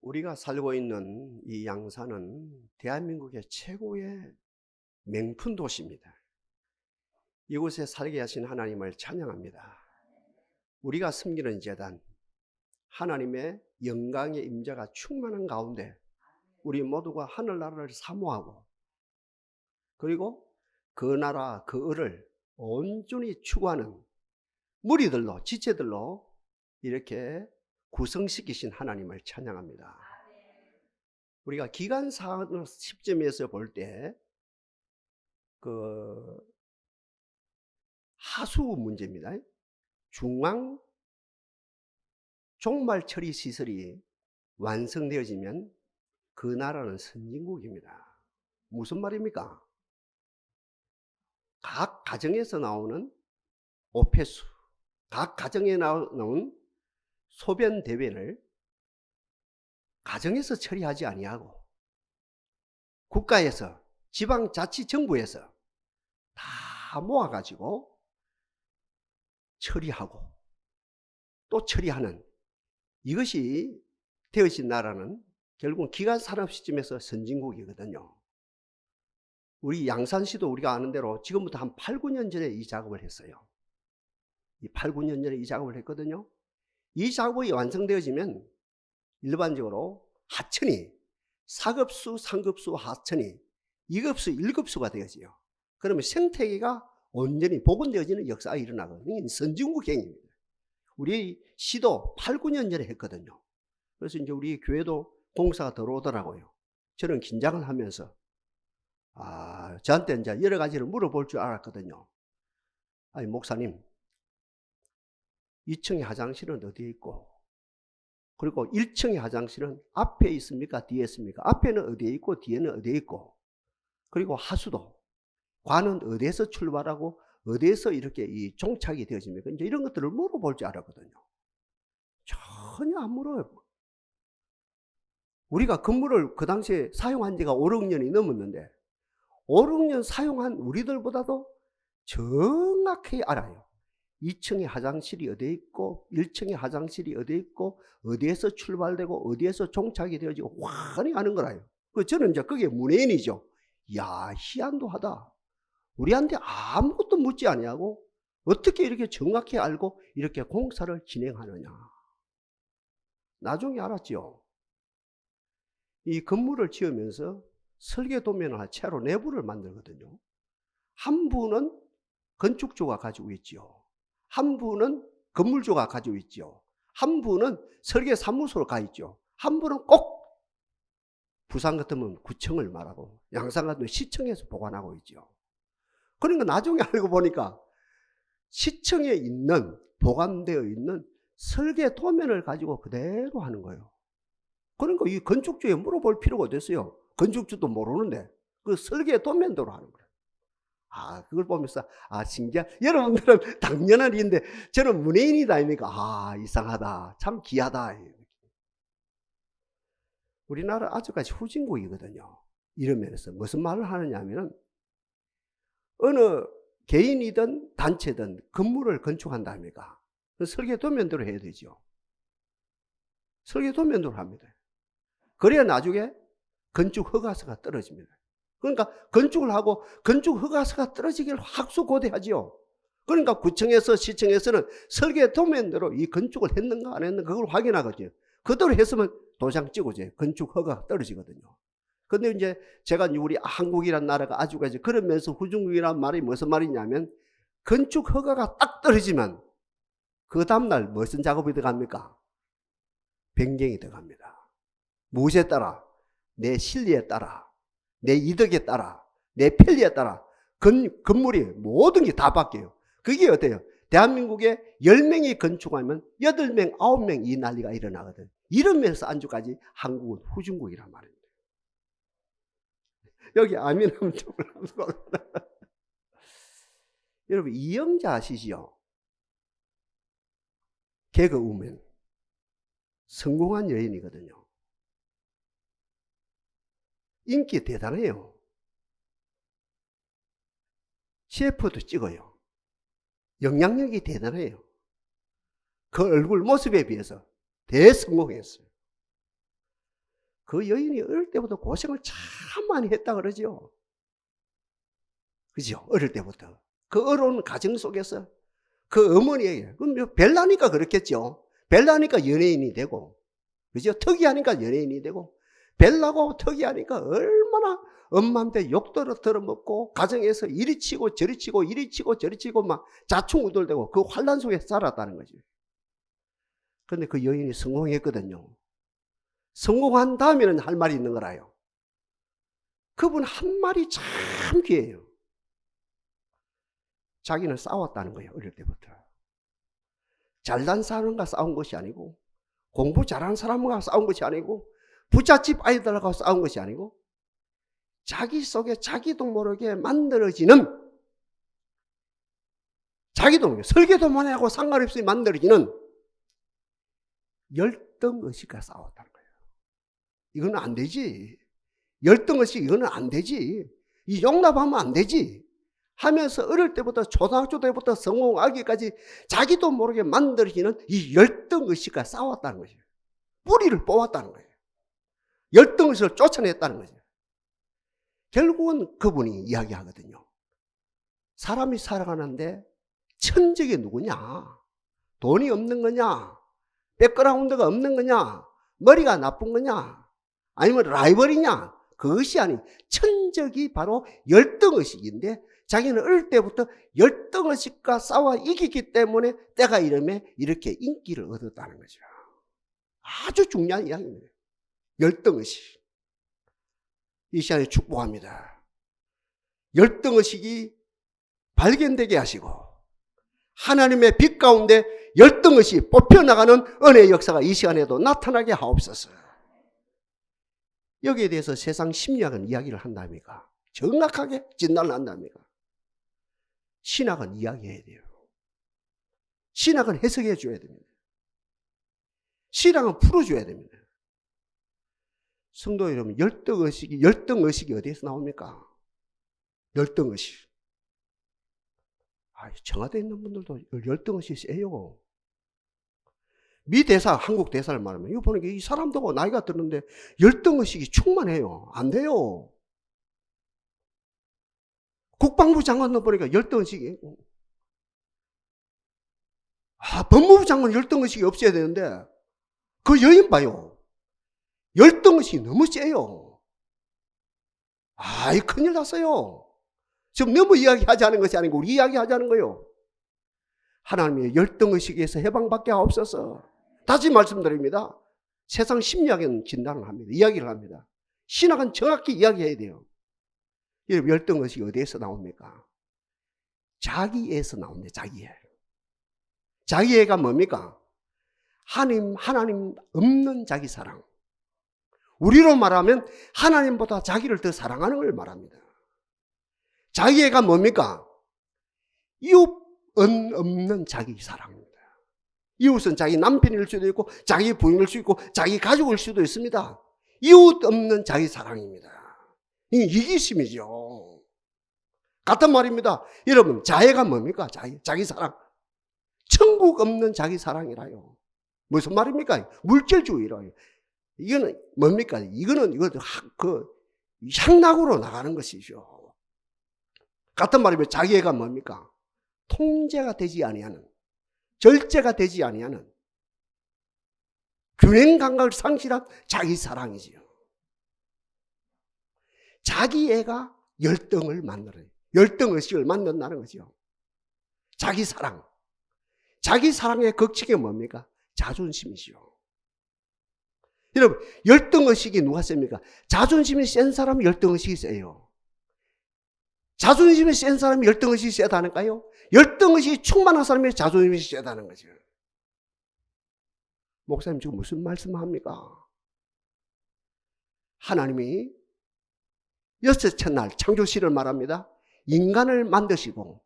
우리가 살고 있는 이 양산은 대한민국의 최고의 명품 도시입니다. 이곳에 살게 하신 하나님을 찬양합니다. 우리가 섬기는 제단, 하나님의 영광의 임재가 충만한 가운데 우리 모두가 하늘나라를 사모하고, 그리고 그 나라 그 을을 온전히 추구하는 무리들로, 지체들로 이렇게 구성시키신 하나님을 찬양합니다. 우리가 기간사 시점에서 볼 때 그 하수 문제입니다. 중앙 종말 처리 시설이 완성되어지면 그 나라는 선진국입니다. 무슨 말입니까? 각 가정에서 나오는 오폐수, 각 가정에 나오는 소변 대변을 가정에서 처리하지 아니하고 국가에서, 지방자치정부에서 다 모아가지고 처리하고 또 처리하는, 이것이 되어진 나라는 결국은 기간산업 시점에서 선진국이거든요. 우리 양산시도 우리가 아는 대로 지금부터 한 8, 9년 전에 이 작업을 했어요. 이 8, 9년 전에 이 작업을 했거든요. 이 작업이 완성되어지면 일반적으로 하천이 사급수, 상급수, 하천이 2급수, 1급수가 되어지요. 그러면 생태계가 온전히 복원되어지는 역사가 일어나거든요. 이게 선진국 행위입니다. 우리 시도 8, 9년 전에 했거든요. 그래서 이제 우리 교회도 공사가 들어오더라고요. 저는 긴장을 하면서 저한테 이제 여러 가지를 물어볼 줄 알았거든요. 아니, 목사님, 2층의 화장실은 어디에 있고, 그리고 1층의 화장실은 앞에 있습니까? 뒤에 있습니까? 앞에는 어디에 있고 뒤에는 어디에 있고, 그리고 하수도 관은 어디에서 출발하고 어디에서 이렇게 이 종착이 되어집니까? 이제 이런 것들을 물어볼 줄 알았거든요. 전혀 안 물어요. 우리가 건물을 그 당시에 사용한 지가 5, 6년이 넘었는데 5, 6년 사용한 우리들보다도 정확히 알아요. 2층에 화장실이 어디에 있고 1층에 화장실이 어디에 있고 어디에서 출발되고 어디에서 종착이 되어지고 환히 아는 거라요. 저는 이제 그게 문외인이죠. 야, 희한도하다. 우리한테 아무것도 묻지 아니하고 어떻게 이렇게 정확히 알고 이렇게 공사를 진행하느냐. 나중에 알았죠. 이 건물을 지으면서 설계도면을 채로 내부를 만들거든요. 한 분은 건축주가 가지고 있죠. 한 분은 건물주가 가지고 있죠. 한 분은 설계사무소로 가 있죠. 한 분은 꼭 부산 같으면 구청을 말하고 양산 같으면 시청에서 보관하고 있죠. 그러니까 나중에 알고 보니까 시청에 있는, 보관되어 있는 설계 도면을 가지고 그대로 하는 거예요. 그러니까 이 건축주에 물어볼 필요가 됐어요. 건축주도 모르는데 그 설계 도면대로 하는 거예요. 그걸 보면서 신기하. 여러분들은 당연한 일인데 저는 문외인이다 아닙니까? 이상하다, 참 귀하다. 우리나라 아직까지 후진국이거든요. 이런 면에서 무슨 말을 하느냐 하면은, 어느 개인이든 단체든 건물을 건축한다 합니까? 설계 도면대로 해야 되죠. 설계 도면대로 합니다. 그래야 나중에 건축 허가서가 떨어집니다. 그러니까 건축을 하고 건축 허가서가 떨어지길 학수고대하죠. 그러니까 구청에서, 시청에서는 설계 도면대로 이 건축을 했는가 안 했는가 그걸 확인하거든요. 그대로 했으면 도장 찍어줘요. 건축 허가가 떨어지거든요. 근데 이제 제가 우리 한국이라는 나라가 아주까지 그러면서 후진국이라는 말이 무슨 말이냐면, 건축 허가가 딱 떨어지면 그 다음날 무슨 작업이 들어갑니까? 변경이 들어갑니다. 무엇에 따라? 내 실리에 따라, 내 이득에 따라, 내 편리에 따라 건물이 모든 게 다 바뀌어요. 그게 어때요? 대한민국에 10명이 건축하면 8명, 9명 이 난리가 일어나거든. 이런 면에서 안주까지 한국은 후진국이란 말입니다. 여기 아멘하면 좀 여러분, 이영자 아시죠? 개그우먼, 성공한 여인이거든요. 인기 대단해요. CF도 찍어요. 영향력이 대단해요. 그 얼굴 모습에 비해서 대성공했어요. 그 여인이 어릴 때부터 고생을 참 많이 했다 그러죠. 그죠? 어릴 때부터. 그 어려운 가정 속에서 그 어머니에게, 그럼 벨라니까 그렇겠죠. 벨라니까 연예인이 되고, 그죠? 특이하니까 연예인이 되고, 벨라고 특이하니까 얼마나 엄마한테 욕들어 들어먹고, 가정에서 이리 치고 저리 치고, 이리 치고 저리 치고, 막 자충우돌되고 그 환란 속에 살았다는 거죠. 그런데 그 여인이 성공했거든요. 성공한 다음에는 할 말이 있는 거라요. 그분 한 말이 참 귀해요. 자기는 싸웠다는 거예요. 어릴 때부터. 잘난 사람과 싸운 것이 아니고, 공부 잘하는 사람과 싸운 것이 아니고, 부잣집 아이들하고 싸운 것이 아니고, 자기 속에 자기도 모르게 만들어지는, 자기도 모르게 설계도만 하고 상관없이 만들어지는 열등의식과 싸웠다는 거예요. 이거는 안 되지. 열등의식 이거는 안 되지. 이 용납하면 안 되지. 하면서 어릴 때부터 초등학교 때부터 성공하기까지 자기도 모르게 만들어지는 이 열등의식과 싸웠다는 거죠. 뿌리를 뽑았다는 거예요. 열등의식을 쫓아냈다는 거죠. 결국은 그분이 이야기하거든요. 사람이 살아가는데 천적이 누구냐? 돈이 없는 거냐? 백그라운드가 없는 거냐? 머리가 나쁜 거냐? 아니면 라이벌이냐? 그것이 아닌 천적이 바로 열등의식인데, 자기는 어릴 때부터 열등의식과 싸워 이기기 때문에 때가 이름에 이렇게 인기를 얻었다는 거죠. 아주 중요한 이야기입니다. 열등의식. 이 시간에 축복합니다. 열등의식이 발견되게 하시고 하나님의 빛 가운데 열등의식이 뽑혀나가는 은혜의 역사가 이 시간에도 나타나게 하옵소서. 여기에 대해서 세상 심리학은 이야기를 한답니까? 정확하게 진단을 한답니까? 신학은 이야기해야 돼요. 신학은 해석해 줘야 됩니다. 신학은 풀어줘야 됩니다. 성도 여러분, 열등의식이 어디에서 나옵니까? 열등의식. 청와대에 있는 분들도 열등의식이 세요. 미 대사, 한국 대사를 말하면, 이거 보니까 이 사람도 나이가 들었는데 열등의식이 충만해요. 안 돼요. 국방부 장관도 보니까 열등의식이, 법무부 장관 열등의식이 없어야 되는데, 그 여인 봐요. 열등의식이 너무 세요. 큰일 났어요. 지금 너무 이야기하지 않은 것이 아니고, 우리 이야기하자는 거예요. 하나님의 열등의식에서 해방받게 하옵소서. 다시 말씀드립니다. 세상 심리학은 진단을 합니다. 이야기를 합니다. 신학은 정확히 이야기해야 돼요. 여러분, 열등의식이 어디에서 나옵니까? 자기애에서 나옵니다. 자기애. 자기애가 뭡니까? 하나님 없는 자기 사랑. 우리로 말하면 하나님보다 자기를 더 사랑하는 걸 말합니다. 자기애가 뭡니까? 이웃 없는 자기 사랑입니다. 이웃은 자기 남편일 수도 있고, 자기 부인일 수도 있고, 자기 가족일 수도 있습니다. 이웃 없는 자기 사랑입니다. 이게 이기심이죠. 같은 말입니다. 여러분, 자애가 뭡니까? 자기 사랑. 천국 없는 자기 사랑이라요. 무슨 말입니까? 물질주의라요. 이거는 뭡니까? 이거는 향락으로 나가는 것이죠. 같은 말이면 자기애가 뭡니까? 통제가 되지 아니하는, 절제가 되지 아니하는, 균형 감각을 상실한 자기 사랑이지요. 자기애가 열등을 만들어요. 열등의식을 만든다는 거죠. 자기 사랑. 자기 사랑의 극칙이 뭡니까? 자존심이죠. 여러분, 열등의식이 누가 셉니까? 자존심이 센 사람은 열등의식이 세요. 자존심이 센 사람이 열등의식이 세다니까요? 열등의식이 충만한 사람이 자존심이 세다는 거죠. 목사님 지금 무슨 말씀합니까? 하나님이 여섯째 날 창조시를 말합니다. 인간을 만드시고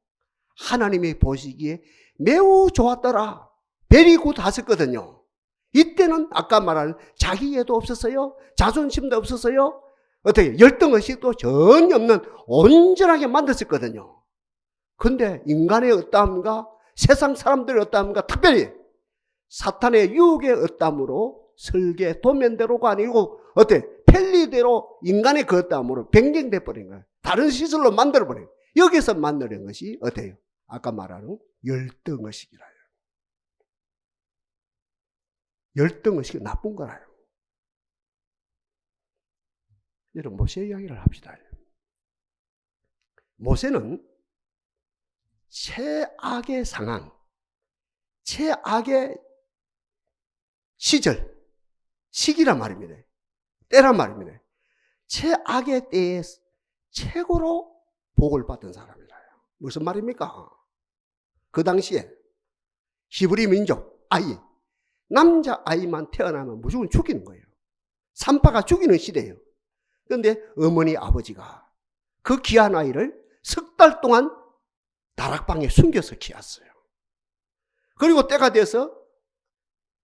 하나님이 보시기에 매우 좋았더라. very good 하셨거든요. 이때는 아까 말한 자기애도 없었어요. 자존심도 없었어요. 어떻게 열등의식도 전혀 없는 온전하게 만들었거든요. 근데 인간의 어떠함과 세상 사람들의 어떠함과 특별히 사탄의 유혹의 어떠함으로 설계 도면대로가 아니고 어때? 편리대로 인간의 그것다음으로 변경돼 버린 거예요. 다른 시설로 만들어 버린 거예요. 여기서 만드는 것이 어때요? 아까 말하는 열등의식이라요. 열등의식이 나쁜 거라요. 여러분, 모세 이야기를 합시다. 모세는 최악의 상황, 최악의 시기란 말입니다. 때란 말입니다. 최악의 때에 최고로 복을 받은 사람이라요. 무슨 말입니까? 그 당시에 히브리 민족 남자 아이만 태어나면 무조건 죽이는 거예요. 산파가 죽이는 시대예요. 그런데 어머니 아버지가 그 귀한 아이를 석 달 동안 다락방에 숨겨서 키웠어요. 그리고 때가 돼서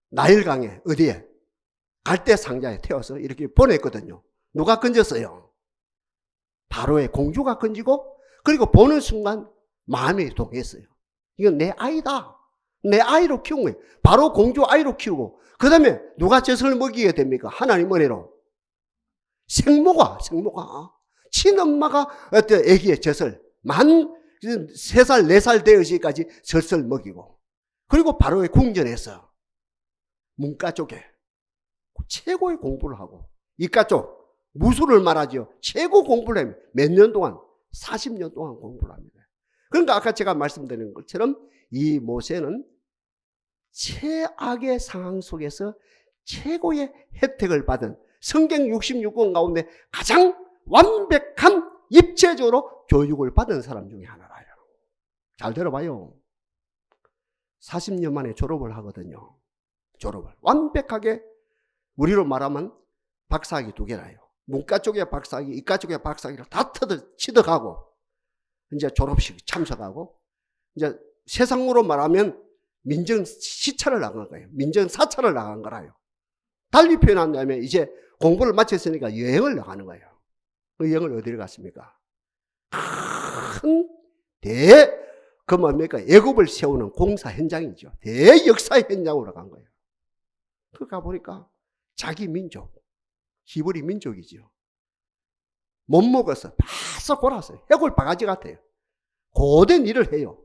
나일강에 어디에 갈대 상자에 태워서 이렇게 보냈거든요. 누가 건졌어요? 바로의 공주가 건지고, 그리고 보는 순간 마음이 동했어요. 이건 내 아이다. 내 아이로 키운 거예요. 바로 공주 아이로 키우고, 그 다음에 누가 젖을 먹이게 됩니까? 하나님 은혜로. 생모가 친엄마가 어떤 애기의 젖을 만 3살 4살 되어지기까지 젖을 먹이고, 그리고 바로의 궁전에서 문과 쪽에 최고의 공부를 하고, 이과 쪽 무술을 말하죠. 최고 공부를 하면 몇 년 동안? 40년 동안 공부를 합니다. 그러니까 아까 제가 말씀드린 것처럼 이 모세는 최악의 상황 속에서 최고의 혜택을 받은 성경 66권 가운데 가장 완벽한 입체적으로 교육을 받은 사람 중에 하나라요. 잘 들어봐요. 40년 만에 졸업을 하거든요. 졸업을 완벽하게, 우리로 말하면 박사학위 2개라요. 문과 쪽에 박사학위, 이과 쪽에 박사학위를 다 취득하고 이제 졸업식 참석하고, 이제 세상으로 말하면 민정 시찰을 나간 거예요. 민정 사찰을 나간 거라요. 달리 표현한다면 이제 공부를 마쳤으니까 여행을 나가는 거예요. 그 여행을 어디를 갔습니까? 그 뭡니까? 애굽을 세우는 공사 현장이죠. 대역사의 현장으로 간 거예요. 그 가보니까 자기 민족, 히브리 민족이죠. 못 먹어서 바싹 골았어요. 해골 바가지 같아요. 고된 일을 해요.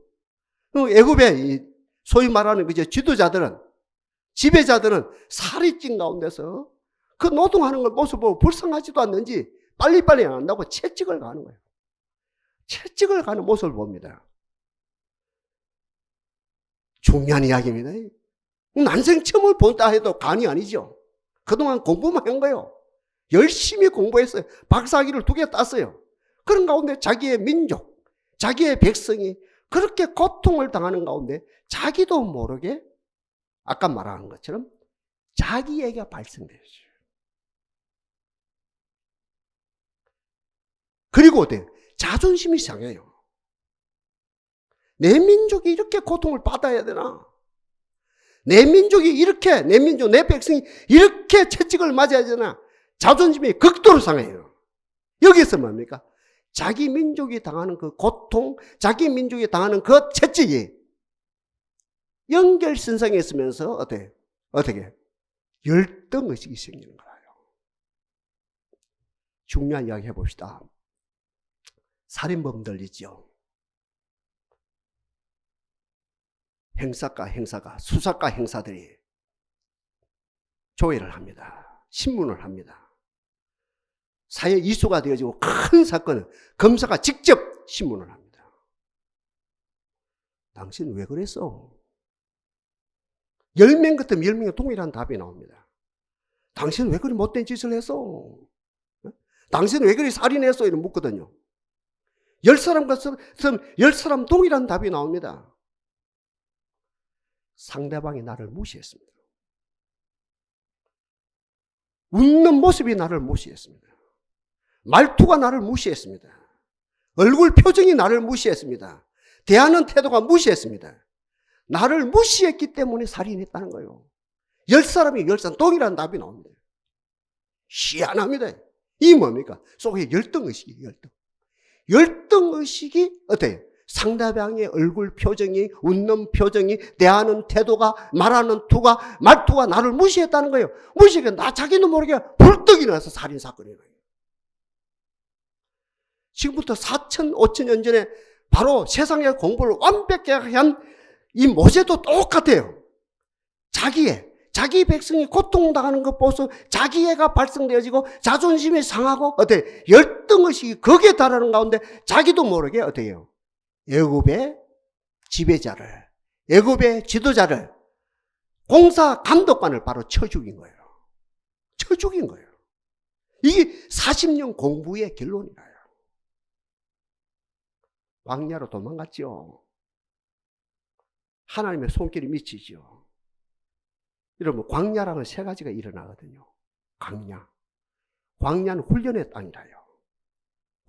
애굽의 소위 말하는 그 지도자들은, 지배자들은 살이 찐 가운데서 그 노동하는 걸 모습 보고 불쌍하지도 않는지 빨리빨리 안 한다고 채찍을 가는 거예요. 채찍을 가는 모습을 봅니다. 중요한 이야기입니다. 난생 처음을 본다 해도 간이 아니죠. 그동안 공부만 한 거예요. 열심히 공부했어요. 박사학위를 2개 땄어요. 그런 가운데 자기의 민족, 자기의 백성이 그렇게 고통을 당하는 가운데 자기도 모르게 아까 말하는 것처럼 자기에게 발생되었어요. 그리고 어때요? 자존심이 상해요. 내 민족이 이렇게 고통을 받아야 되나? 내 민족이 이렇게, 내 민족, 내 백성이 이렇게 채찍을 맞아야 되나? 자존심이 극도로 상해요. 여기서 뭡니까? 자기 민족이 당하는 그 고통, 자기 민족이 당하는 그 채찍이 연결선상에 있으면서 어떻게? 열등의식이 생기는 거예요. 중요한 이야기 해봅시다. 살인범들 있죠. 형사과, 수사과 형사들이 조회를 합니다. 신문을 합니다. 사회 이슈가 되어지고 큰 사건은 검사가 직접 신문을 합니다. 당신 왜 그랬어? 10명 같으면 10명의 동일한 답이 나옵니다. 당신 왜 그리 못된 짓을 했어? 당신 왜 그리 살인했어? 이런 묻거든요. 10사람 같으면 10사람 동일한 답이 나옵니다. 상대방이 나를 무시했습니다. 웃는 모습이 나를 무시했습니다. 말투가 나를 무시했습니다. 얼굴 표정이 나를 무시했습니다. 대하는 태도가 무시했습니다. 나를 무시했기 때문에 살인했다는 거예요. 10사람이 10사람 동일한 답이 나옵니다. 희한합니다. 이 뭡니까? 속에 열등의식이에요. 열등의식이 어때요? 상대방의 얼굴 표정이, 웃는 표정이, 대하는 태도가, 말하는 투가, 말투가 나를 무시했다는 거예요. 무시하니까 자기도 모르게 불 번뜩 일어나서 살인사건이 일어나요. 지금부터 4천, 5천 년 전에 바로 세상의 공부를 완벽하게 한 이 모세도 똑같아요. 자기 백성이 고통당하는 것 보고서 자기애가 발생되어지고 자존심이 상하고 어때 열등의식이 거기에 달하는 가운데 자기도 모르게 어때요? 애굽의 지배자를, 애굽의 지도자를, 공사 감독관을 바로 쳐 죽인 거예요. 쳐 죽인 거예요. 이게 40년 공부의 결론이라요. 광야로 도망갔죠. 하나님의 손길이 미치죠. 여러분, 광야랑은 세 가지가 일어나거든요. 광야는 훈련의 땅이라요.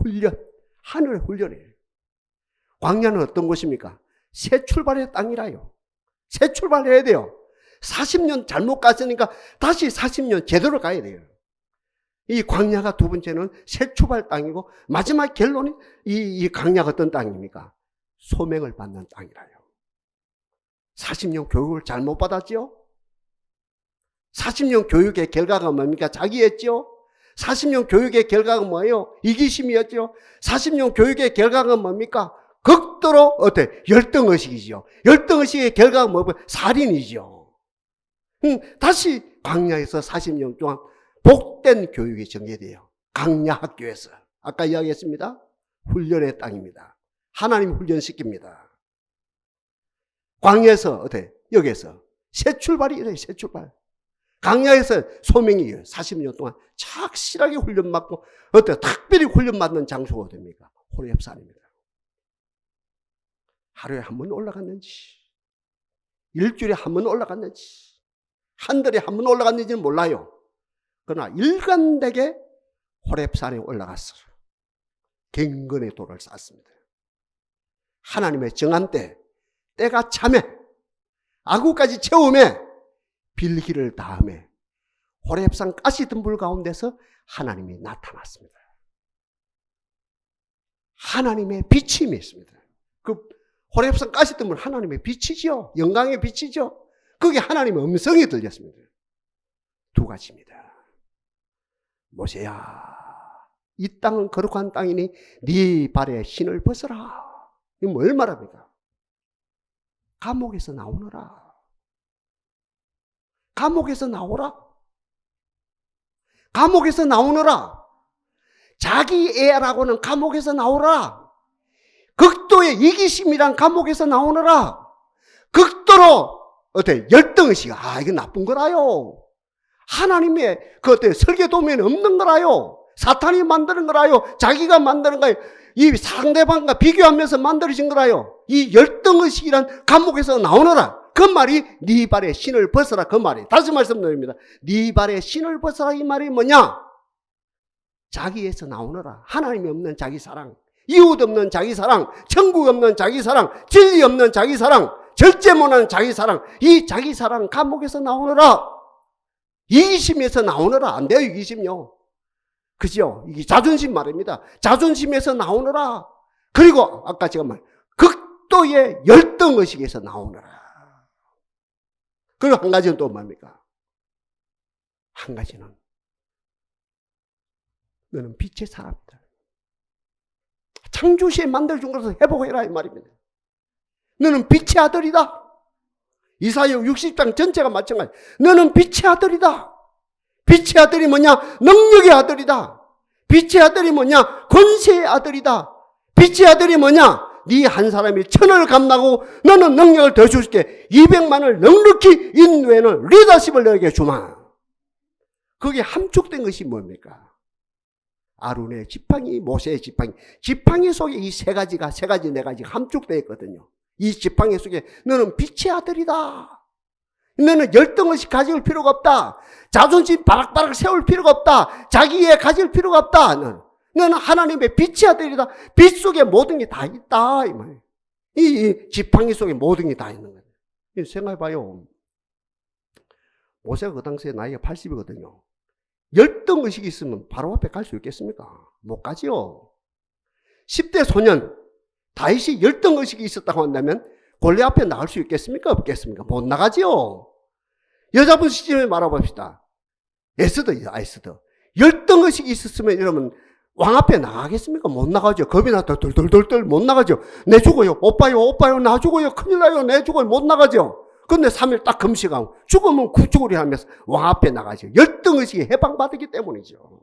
훈련, 하늘의 훈련이에요. 광야는 어떤 곳입니까? 새 출발의 땅이라요. 새 출발해야 돼요. 40년 잘못 갔으니까 다시 40년 제대로 가야 돼요. 이 광야가 두 번째는 새 출발 땅이고, 마지막 결론이 이 광야가 어떤 땅입니까? 소명을 받는 땅이라요. 40년 교육을 잘못 받았지요? 40년 교육의 결과가 뭡니까? 자기였죠? 40년 교육의 결과가 뭐예요? 이기심이었죠? 40년 교육의 결과가 뭡니까? 극도로 열등의식이죠. 열등의식의 결과가 뭐예요? 살인이죠. 다시 광야에서 40년 동안 복된 교육이 전개돼요. 광야 학교에서. 아까 이야기했습니다. 훈련의 땅입니다. 하나님 훈련시킵니다. 광야에서 여기에서 새 출발이 이래요. 새 출발. 광야에서 소명이에요. 40년 동안 착실하게 훈련받고 특별히 훈련받는 장소가 됩니까? 호렙산입니다. 하루에 한 번 올라갔는지, 일주일에 한 번 올라갔는지, 한 달에 한 번 올라갔는지는 몰라요. 그러나 일관되게 호렙산에 올라갔어요. 경건의 돌을 쌓았습니다. 하나님의 정한 때가 참에, 아구까지 채움에, 빌기를 다음에 호렙산 가시덤불 가운데서 하나님이 나타났습니다. 하나님의 빛이 있습니다. 그 호렙산 가시덤불 하나님의 빛이죠. 영광의 빛이죠. 거기에 하나님의 음성이 들렸습니다. 두 가지입니다. 모세야, 이 땅은 거룩한 땅이니 네 발에 신을 벗어라. 이거 뭘 말합니까? 감옥에서 나오너라. 감옥에서 나오라. 감옥에서 나오너라. 자기 애라고는 감옥에서 나오라. 극도의 이기심이란 감옥에서 나오너라. 극도로 열등의식. 이거 나쁜 거라요. 하나님의 설계도면에 없는 거라요. 사탄이 만드는 거라요. 자기가 만드는 거예요. 이 상대방과 비교하면서 만들어진 거라요. 이 열등의식이란 감옥에서 나오너라. 그 말이 네 발에 신을 벗어라. 그 말이. 다시 말씀드립니다. 네 발에 신을 벗어라. 이 말이 뭐냐? 자기에서 나오너라. 하나님이 없는 자기 사랑, 이웃 없는 자기 사랑, 천국 없는 자기 사랑, 진리 없는 자기 사랑, 절제 못하는 자기 사랑, 이 자기 사랑 감옥에서 나오너라. 이기심에서 나오너라. 안 돼요, 이기심요. 그죠? 이게 자존심 말입니다. 자존심에서 나오너라. 그리고 아까 제가 극도의 열등의식에서 나오너라. 그리고 한 가지는 또 뭡니까? 한 가지는 너는 빛의 사람이다. 창조시에 만들어준 것을 회복해라 이 말입니다. 너는 빛의 아들이다. 이사야 60장 전체가 마찬가지. 너는 빛의 아들이다. 빛의 아들이 뭐냐? 능력의 아들이다. 빛의 아들이 뭐냐? 권세의 아들이다. 빛의 아들이 뭐냐? 네 한 사람이 1000을 감당하고 너는 능력을 더 줄게. 200만을 넉넉히 인도에는 리더십을 너에게 주마. 거기에 함축된 것이 뭡니까? 아론의 지팡이, 모세의 지팡이. 지팡이 속에 이 세 가지, 네 가지가 함축되어 있거든요. 이 지팡이 속에 너는 빛의 아들이다. 너는 열등의식 가질 필요가 없다. 자존심 바락바락 세울 필요가 없다. 자기애 가질 필요가 없다. 너는 하나님의 빛의 아들이다. 빛 속에 모든 게 다 있다. 이 말이에요. 이 지팡이 속에 모든 게 다 있는 거예요. 생각해봐요. 모세가 그 당시에 나이가 80이거든요. 열등의식이 있으면 바로 앞에 갈 수 있겠습니까? 못 가지요. 10대 소년 다윗이 열등의식이 있었다고 한다면 골리앗 앞에 나갈 수 있겠습니까? 없겠습니까? 못 나가지요. 여자분 시점에 말아봅시다. 에스더. 열등의식이 있었으면 이러면 왕 앞에 나가겠습니까? 못 나가죠. 겁이 나서 덜덜덜덜 못 나가죠. 내 죽어요. 오빠요. 나 죽어요. 큰일 나요. 내 죽어요. 못 나가죠. 근데 3일 딱 금식하고 죽으면 구축을 하면서 왕 앞에 나가죠. 열등의식이 해방받았기 때문이죠.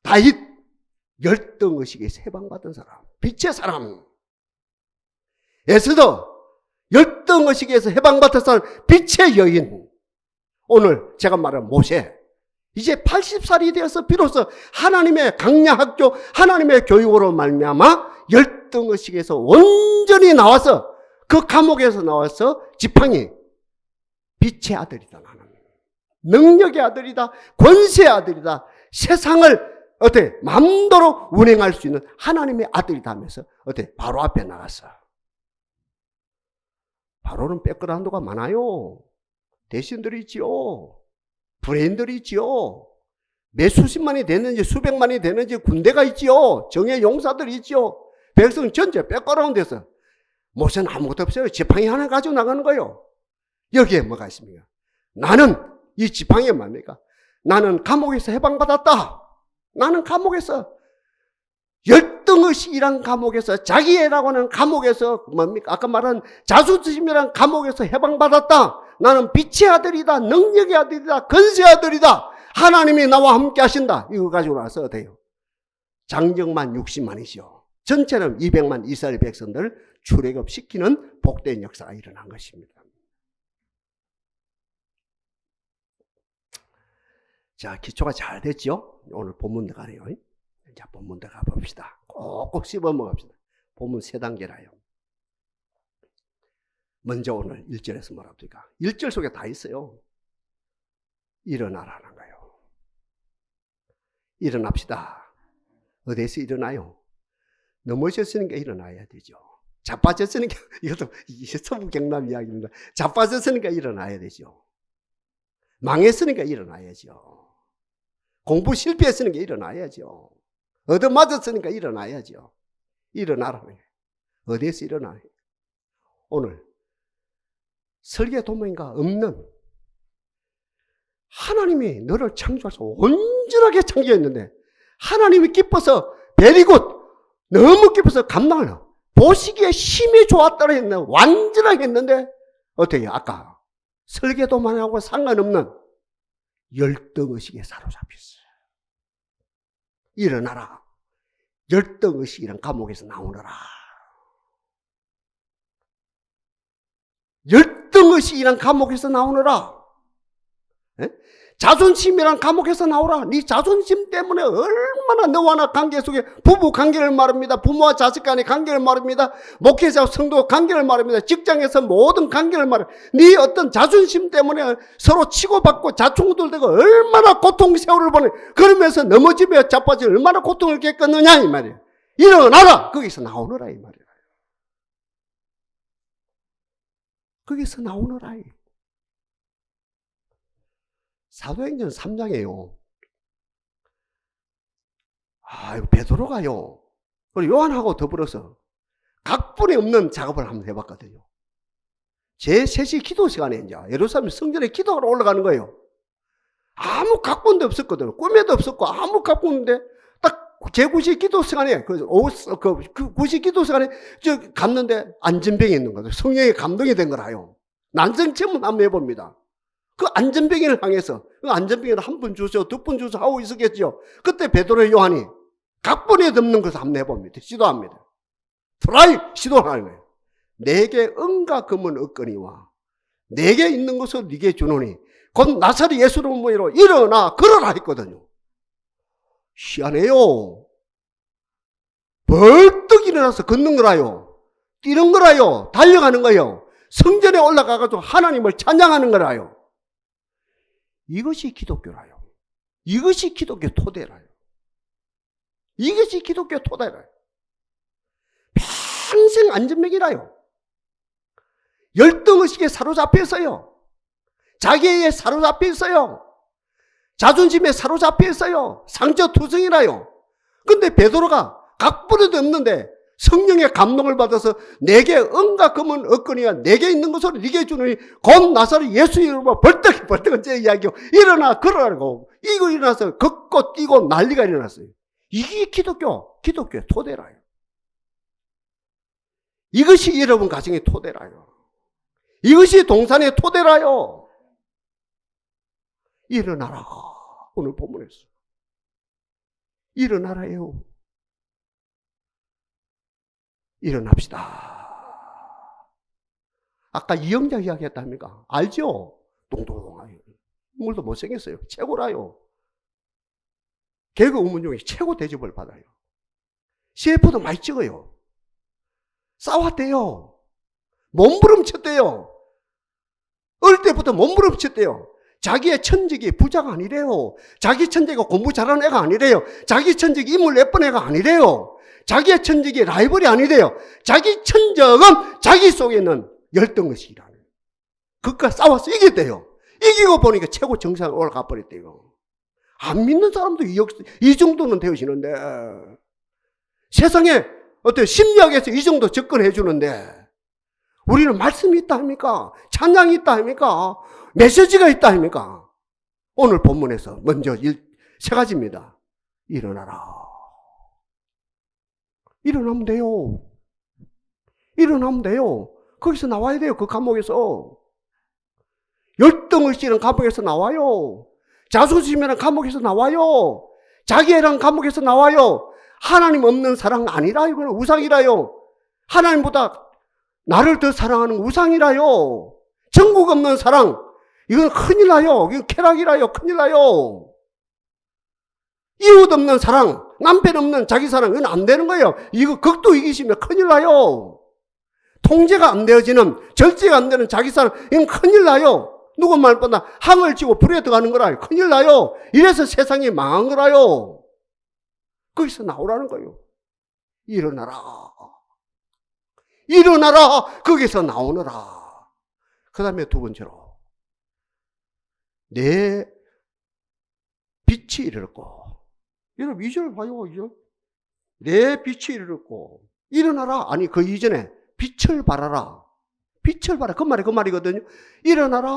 다윗 열등의식에서 해방받은 사람, 빛의 사람. 에스더 열등의식에서 해방받은 사람, 빛의 여인. 오늘 제가 말한 모세, 이제 80살이 되어서 비로소 하나님의 강야학교, 하나님의 교육으로 말미암아 열등의식에서 온전히 나와서 그 감옥에서 나와서 지팡이, 빛의 아들이다. 나는 능력의 아들이다. 권세의 아들이다. 세상을 어때 마음대로 운행할 수 있는 하나님의 아들이다 하면서 어때 바로 앞에 나갔어. 바로는 빼끌어 한도가 많아요. 대신들이 있지요. 브레인들이 있지요. 몇 수십만이 되는지 수백만이 되는지 군대가 있지요. 정예 용사들이 있지요. 백성 전체 빼끌어온 데서 모세는 아무것도 없어요. 지팡이 하나 가지고 나가는 거예요. 여기에 뭐가 있습니까? 나는 이 지팡이가 뭡니까? 나는 감옥에서 해방받았다. 나는 감옥에서 열등의식이란 감옥에서 자기애라고 하는 감옥에서 뭡니까? 아까 말한 자존심이란 감옥에서 해방받았다. 나는 빛의 아들이다. 능력의 아들이다. 권세의 아들이다. 하나님이 나와 함께 하신다. 이거 가지고 나서 돼요. 장정만 60만이죠. 전체는 200만 이스라엘 백성들 출애굽시키는 복된 역사가 일어난 것입니다. 자, 기초가 잘 됐죠? 오늘 본문 들어가네요. 자, 본문 들어가 봅시다. 꼭꼭 씹어 먹읍시다. 본문 3단계라요. 먼저 오늘 1절에서 뭐라고 합니까? 1절 속에 다 있어요. 일어나라는 거예요. 일어납시다. 어디에서 일어나요? 넘어졌으니까 일어나야 되죠. 자빠졌으니까, 이것도 서부경남 이야기입니다. 자빠졌으니까 일어나야 되죠. 망했으니까 일어나야죠. 공부 실패했으니까 일어나야죠. 얻어맞았으니까 일어나야죠. 일어나라는 거예요. 어디에서 일어나요? 오늘 설계 도모인가 없는 하나님이 너를 창조하셔서 온전하게 창조했는데 하나님이 기뻐서 베리굿 너무 기뻐서 감당을 해요. 보시기에 힘이 좋았다고 했는데 완전하게 했는데 어떻게 아까 설계도만 하고 상관없는 열등의식에 사로잡혔어요. 일어나라. 열등의식이란 감옥에서 나오너라. 열등의식이란 감옥에서 나오너라. 에? 자존심이란 감옥에서 나오라. 네 자존심 때문에 얼마나 너와 나 관계 속에 부부 관계를 말합니다. 부모와 자식 간의 관계를 말합니다. 목회자와 성도 관계를 말합니다. 직장에서 모든 관계를 말합니다. 네 어떤 자존심 때문에 서로 치고받고 자충우돌되고 얼마나 고통 세월을 보내. 그러면서 넘어지며 자빠져 얼마나 고통을 겪었느냐 이 말이에요. 일어나라. 거기서 나오너라 이 말이에요. 거기서 나오너라. 사도행전 3장이에요. 이거 베드로가요. 그리고 요한하고 더불어서 각본이 없는 작업을 한번 해봤거든요. 제3시 기도 시간에 이제 예루살렘 성전에 기도하러 올라가는 거예요. 아무 각본도 없었거든요. 꿈에도 없었고 아무 각본인데 딱 제9시 기도 시간에 그 9시 기도 시간에 갔는데 안전병이 있는 거죠. 성령의 감동이 된 거라요. 난생 체험 한번 해봅니다. 그 안전병을 향해서 그 안전병을 한 분 주소, 2분 주소 하고 있었겠죠. 그때 베드로 요한이 각본에 없는 것을 한번 해봅니다. 시도합니다. 트라이 시도하는 거예요. 내게 은과 금은 없거니와 내게 있는 것을 네게 주노니 곧 나사렛 예수로 모이로 일어나 걸어라 했거든요. 희한해요. 벌떡 일어나서 걷는 거라요. 뛰는 거라요. 달려가는 거예요. 성전에 올라가가지고 하나님을 찬양하는 거라요. 이것이 기독교라요. 이것이 기독교 토대라요. 이것이 기독교 토대라요. 평생 안전병이라요. 열등의식에 사로잡혀 있어요. 자기에 사로잡혀 있어요. 자존심에 사로잡혀 있어요. 상처투성이라요. 근데 베드로가 각본에도 없는데 성령의 감동을 받아서 내게 은과 금은 없거니와 내게 있는 것으로 네게 주느니 곧 나사로 예수 이름으로 벌떡 제 이야기요. 일어나 걸어라고. 이거 일어나서 걷고 뛰고 난리가 일어났어요. 이게 기독교의 토대라요. 이것이 여러분 가정의 토대라요. 이것이 동산의 토대라요. 일어나라. 오늘 본문에서. 일어나라요. 일어납시다. 아까 이영자 이야기했답니까? 알죠? 동동하게. 인물도 못생겼어요. 최고라요. 개그 우문 중에 최고 대접을 받아요. CF도 많이 찍어요. 싸웠대요. 몸부림쳤대요. 어릴 때부터 몸부림쳤대요. 자기의 천직이 부자가 아니래요. 자기 천직이 공부 잘하는 애가 아니래요. 자기 천직이 인물 예쁜 애가 아니래요. 자기의 천직이 라이벌이 아니래요. 자기 천적은 자기 속에 있는 열등의식이라는. 그것과 싸워서 이겼대요. 이기고 보니까 최고 정상에 올라가 버렸대요. 안 믿는 사람도 이 정도는 되어지는데, 세상에 어떤 심리학에서 이 정도 접근해 주는데, 우리는 말씀이 있다 합니까? 찬양이 있다 합니까? 메시지가 있다 합니까? 오늘 본문에서 먼저 세 가지입니다. 일어나라. 일어나면 돼요. 일어나면 돼요. 거기서 나와야 돼요. 그 감옥에서. 열등의식이라는 감옥에서 나와요. 자존심이라는 감옥에서 나와요. 자기애라는 감옥에서 나와요. 하나님 없는 사랑 아니라 이거는 우상이라요. 하나님보다 나를 더 사랑하는 우상이라요. 전국 없는 사랑, 이건 큰일 나요. 이건 쾌락이라요. 큰일 나요. 이웃 없는 사랑, 남편 없는 자기 사랑, 이건 안 되는 거예요. 이거 극도 이기시면 큰일 나요. 통제가 안 되어지는, 절제가 안 되는 자기 사랑, 이건 큰일 나요. 누구 말보다 항을 쥐고 불에 들어가는 거라 큰일 나요. 이래서 세상이 망한 거라요. 거기서 나오라는 거예요. 일어나라. 일어나라. 거기서 나오너라. 그 다음에 두 번째로, 내 빛이 이르렀고. 여러분 2절 봐요. 내 빛이 이르렀고. 일어나라. 아니 그 이전에 빛을 발하라. 빛을 발하라. 그 말이거든요. 일어나라.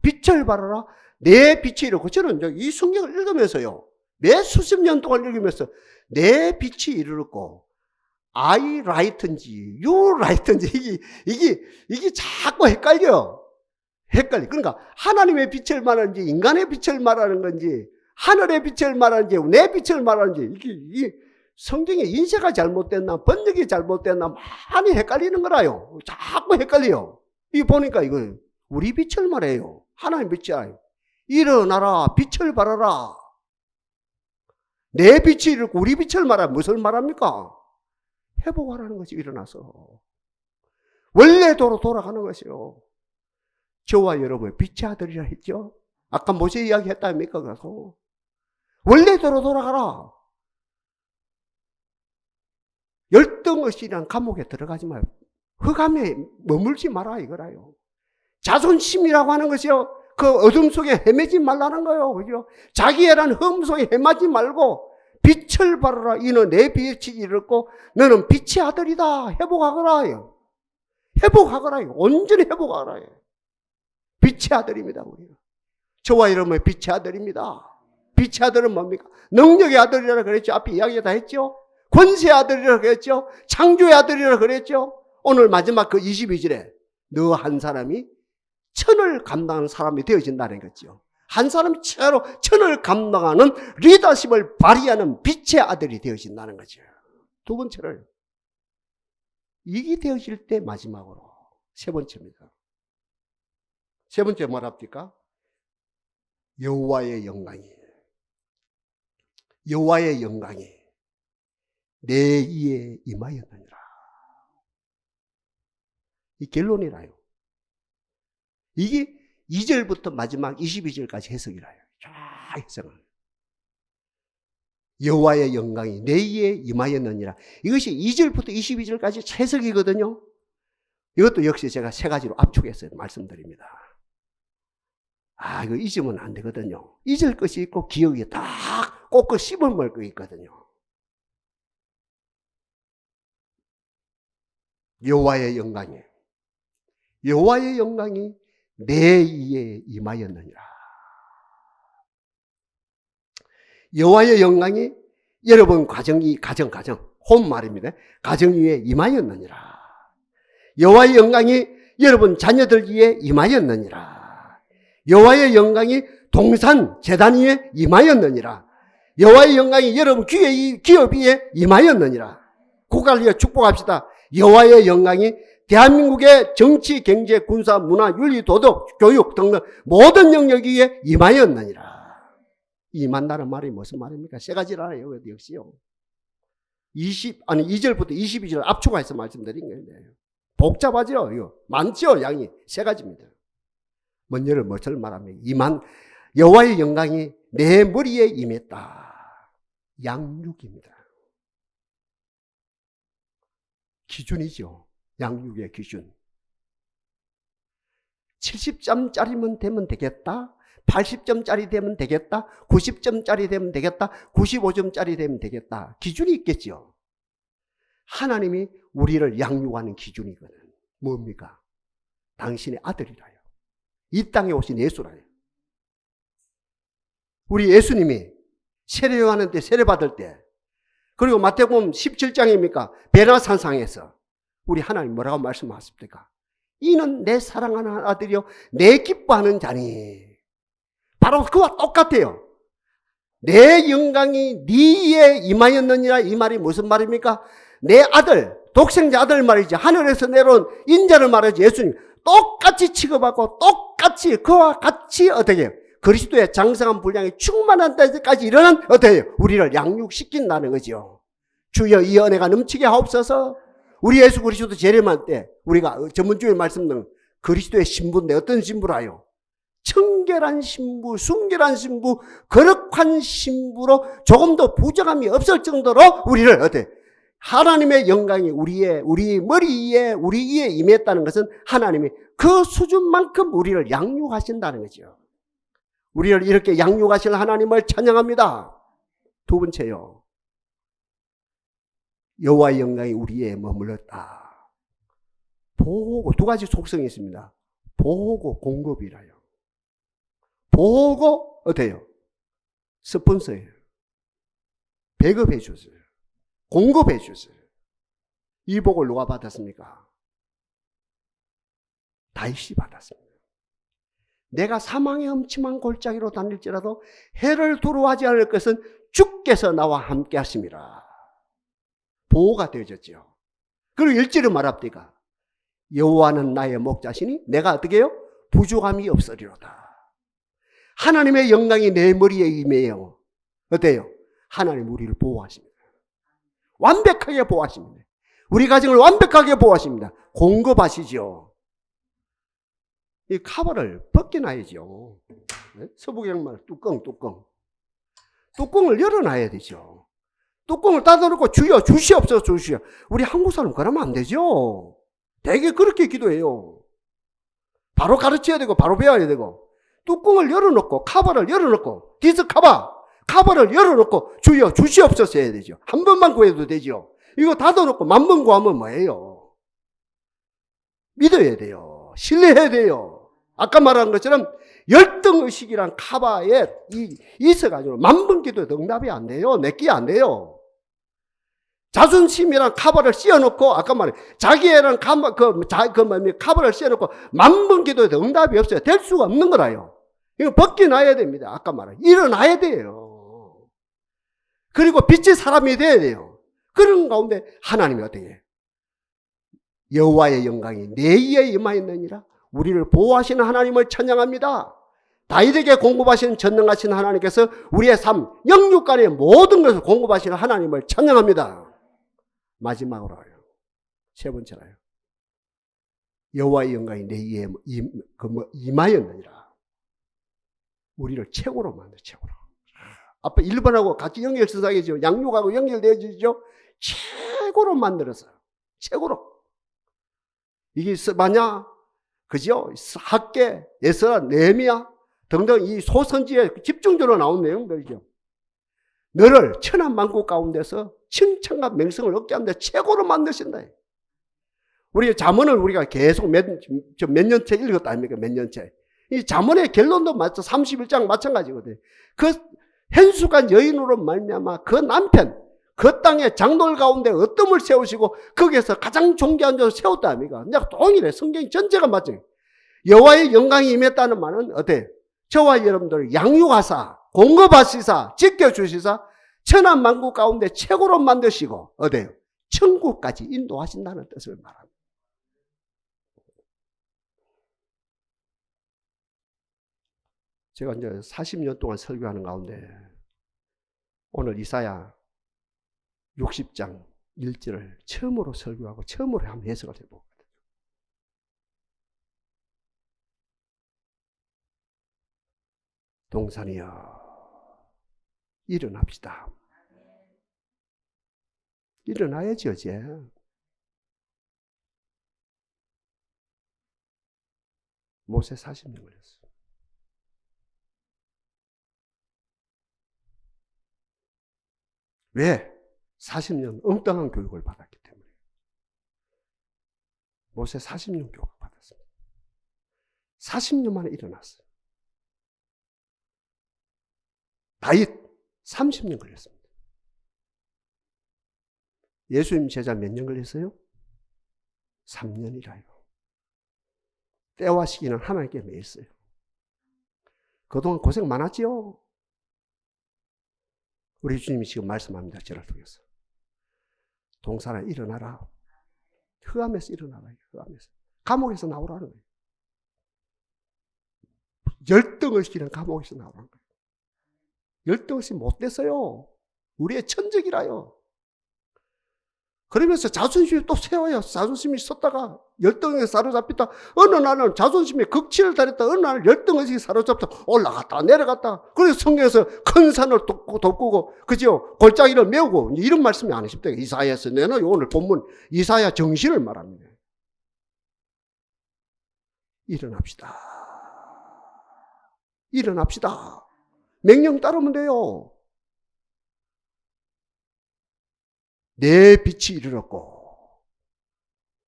빛을 발하라. 내 빛이 이르렀고. 저는 이 성경을 읽으면서요, 매 수십 년 동안 읽으면서 내 빛이 이르렀고, I light인지 you light인지 이게 자꾸 헷갈려. 그러니까 하나님의 빛을 말하는지 인간의 빛을 말하는 건지 하늘의 빛을 말하는지 내 빛을 말하는지 이게 성경의 인쇄가 잘못됐나 번역이 잘못됐나 많이 헷갈리는 거라요. 자꾸 헷갈려요. 이 보니까 이거 우리 빛을 말해요. 하나님 빛이야. 일어나라. 빛을 발하라. 내 빛이 이렇고 우리 빛을 말하면 무슨 말합니까? 회복하라는 것이 일어나서 원래대로 돌아가는 것이요. 저와 여러분의 빛의 아들이라 했죠. 아까 모세 이야기 했다 아닙니까? 그래서 원래대로 돌아가라. 열등의식이란 감옥에 들어가지 말고 흑암에 머물지 마라 이거라요. 자존심이라고 하는 것이요, 그 어둠 속에 헤매지 말라는 거예요. 그죠? 자기애란 흠 속에 헤매지 말고 빛을 발하라. 이는 내 빛이 이르렀고 너는 빛의 아들이다. 회복하거라. 회복하거라. 온전히 회복하거라. 빛의 아들입니다. 우리가. 저와 여러분의 빛의 아들입니다. 빛의 아들은 뭡니까? 능력의 아들이라 그랬죠. 앞에 이야기 다 했죠. 권세의 아들이라 그랬죠. 창조의 아들이라 그랬죠. 오늘 마지막 그 22절에 너 한 사람이 천을 감당하는 사람이 되어진다는 거죠. 한 사람이 천을 감당하는 리더십을 발휘하는 빛의 아들이 되어진다는 거죠. 두 번째를, 이게 되어질 때 마지막으로 세 번째입니다. 세 번째 뭐랍니까? 여호와의 영광이 내 이에 임하였느니라. 이 결론이라요. 이게 2절부터 마지막 22절까지 해석이라요. 쫙 해석을. 여호와의 영광이 내 이에 임하였느니라. 이것이 2절부터 22절까지 해석이거든요. 이것도 역시 제가 세 가지로 압축해서 말씀드립니다. 이거 잊으면 안 되거든요. 잊을 것이 있고 기억이 딱 꼭 씹어먹을 거 있거든요. 여호와의 영광이 여호와의 영광이 내 위에 임하였느니라. 여호와의 영광이 여러분 가정 홈 말입니다. 가정 위에 임하였느니라. 여호와의 영광이 여러분 자녀들 위에 임하였느니라. 여호와의 영광이 동산 재단 위에 임하였느니라. 여호와의 영광이 여러분 기업 위에 임하였느니라. 국가를 위해 축복합시다. 여호와의 영광이 대한민국의 정치, 경제, 군사, 문화, 윤리, 도덕, 교육 등등 모든 영역 위에 임하였느니라. 임한다는 말이 무슨 말입니까? 세 가지라요. 역시요. 2절부터 22절 압축해서 말씀드린 건데 복잡하죠. 이거 많죠. 양이 세 가지입니다. 먼저는 무엇을 말합니까? 여호와의 영광이 내 머리에 임했다. 양육입니다. 기준이죠. 양육의 기준. 70점짜리면 되면 되겠다. 80점짜리 되면 되겠다. 90점짜리 되면 되겠다. 95점짜리 되면 되겠다. 기준이 있겠죠. 하나님이 우리를 양육하는 기준이거든. 뭡니까? 당신의 아들이라요. 이 땅에 오신 예수라요. 우리 예수님이 세례요한한테 세례받을 때, 그리고 마태복음 17장입니까? 베라산상에서 우리 하나님 뭐라고 말씀하십니까? 이는 내 사랑하는 아들이요 내 기뻐하는 자니. 바로 그와 똑같아요. 내 영광이 네에 임하였느니라. 이 말이 무슨 말입니까? 내 아들, 독생자 아들 말이지. 하늘에서 내려온 인자를 말하지. 예수님 똑같이 취급하고 똑같이 그와 같이 어떻게 해요? 그리스도의 장성한 분량이 충만한 때까지 일어난 어떻게 해요? 우리를 양육시킨다는 거죠. 주여 이 은혜가 넘치게 하옵소서. 우리 예수 그리스도 재림할 때 우리가 전문주의 말씀은 그리스도의 신부인데 어떤 신부라요? 청결한 신부, 순결한 신부, 거룩한 신부로 조금 더 부정함이 없을 정도로 우리를 어때? 하나님의 영광이 우리 머리 위에, 우리 위에 임했다는 것은 하나님이 그 수준만큼 우리를 양육하신다는 거죠. 우리를 이렇게 양육하실 하나님을 찬양합니다. 두 번째요. 여호와의 영광이 우리에 머물렀다. 보호고, 두 가지 속성이 있습니다. 보호고 공급이라요. 보호고 어때요? 스폰서예요. 배급해 줬어요. 공급해 줬어요. 이 복을 누가 받았습니까? 다윗이 받았습니다. 내가 사망의 음침한 골짜기로 다닐지라도 해를 두려워하지 않을 것은 주께서 나와 함께 하심이라. 보호가 되어졌죠. 그리고 1절을 말합니까? 여호와는 나의 목자시니 내가 어떻게 해요? 부족함이 없으리로다. 하나님의 영광이 내 머리에 임해요. 어때요? 하나님 우리를 보호하십니다. 완벽하게 보호하십니다. 우리 가정을 완벽하게 보호하십니다. 공급하시죠. 이 카바를 벗겨놔야죠. 서부경말 뚜껑을 열어놔야 되죠. 뚜껑을 닫아놓고 주여 주시옵소서 주시오. 우리 한국 사람 그러면 안 되죠. 되게 그렇게 기도해요. 바로 가르쳐야 되고 바로 배워야 되고. 뚜껑을 열어놓고 카바를 열어놓고 카바를 열어놓고 주여 주시옵소서 해야 되죠. 한 번만 구해도 되죠. 이거 닫아놓고 만 번 구하면 뭐예요? 믿어야 돼요. 신뢰해야 돼요. 아까 말한 것처럼 열등의식이란 카바에 있어가지고 만 번 기도해도 응답이 안 돼요. 내끼 안 돼요. 자존심이란 카바를 씌워놓고 아까 말해 자기애란 카바를 씌워놓고 만 번 기도해도 응답이 없어요. 될 수가 없는 거라요. 이거 벗겨놔야 됩니다. 아까 말해 일어나야 돼요. 그리고 빛의 사람이 돼야 돼요. 그런 가운데 하나님이 어떻게 해요? 여호와의 영광이 내 위에 임하였느니라. 우리를 보호하시는 하나님을 찬양합니다. 다윗에게 공급하시는 전능하신 하나님께서 우리의 삶, 영육간의 모든 것을 공급하시는 하나님을 찬양합니다. 마지막으로요. 세 번째로요. 여호와의 영광이 내 위에 임하였느니라. 우리를 최고로 만들어, 최고로. 아빠 1번하고 같이 연결서상이죠. 양육하고 연결되어지죠. 최고로 만들어서, 최고로. 이게 만약, 그죠? 학계, 에스라, 네미야 등등 이 소선지에 집중적으로 나온 내용들이죠. 너를 천한 만국 가운데서 칭찬과 명성을 얻게 하는데 최고로 만드신다. 우리 잠언을 우리가 계속 몇 년째 읽었다 아닙니까? 몇 년째. 이 잠언의 결론도 맞죠. 31장 마찬가지거든요. 그 현숙한 여인으로 말미암아 그 남편, 그 땅의 장돌 가운데 어둠을 세우시고 거기에서 가장 존귀한 자를 세웠다 아닙니까? 그냥 동일해. 성경 전체가 맞죠. 여호와의 영광이 임했다는 말은 어때? 저와 여러분들 양육하사, 공급하시사, 지켜주시사 천한 만국 가운데 최고로 만드시고 어때요? 천국까지 인도하신다는 뜻을 말합니다. 제가 이제 40년 동안 설교하는 가운데 오늘 이사야 60장 1절을 처음으로 설교하고 처음으로 한번 해석을 해보거든요. 동산이여 일어납시다. 일어나야지 어제. 모세 40년 걸렸어. 왜? 40년 엉뚱한 교육을 받았기 때문에. 모세 40년 교육을 받았습니다. 40년 만에 일어났어요. 다윗 30년 걸렸습니다. 예수님 제자 몇 년 걸렸어요? 3년이라요. 때와 시기는 하나님께 매였어요. 그동안 고생 많았지요? 우리 주님이 지금 말씀합니다. 저를 통해서. 동산아 일어나라. 흑암에서 일어나라. 흑암에서. 감옥에서 나오라는 거예요. 열등을 시키는 감옥에서 나오라는 거예요. 열등없이 못됐어요. 우리의 천적이라요. 그러면서 자존심이 또 세워요. 자존심이 섰다가 열등에 사로잡혔다. 어느 날은 자존심에 극치를 달했다. 어느 날은 열등의식이 사로잡다. 올라갔다 내려갔다. 그래서 성경에서 큰 산을 덮고 그죠? 골짜기를 메우고 이런 말씀이 안 하십니다. 이사야에서 내는 오늘 본문 이사야 정신을 말합니다. 일어납시다. 일어납시다. 명령 따르면 돼요. 내 빛이 이르렀고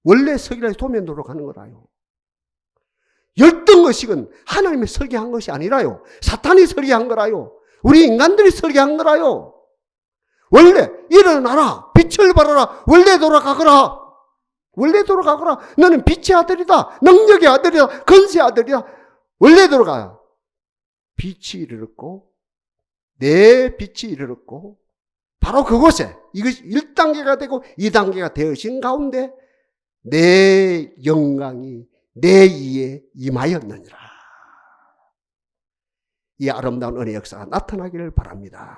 원래 서기라서 도면도로 가는 거라요. 열등의식은 하나님이 설계한 것이 아니라요. 사탄이 설계한 거라요. 우리 인간들이 설계한 거라요. 원래 일어나라. 빛을 발하라. 원래 돌아가거라. 원래 돌아가거라. 너는 빛의 아들이다. 능력의 아들이다. 건세의 아들이다. 원래 돌아가. 빛이 이르렀고 내 빛이 이르렀고 바로 그곳에 이것이 1단계가 되고 2단계가 되어진 가운데 내 영광이 내 이에 임하였느니라. 이 아름다운 은혜 역사가 나타나기를 바랍니다.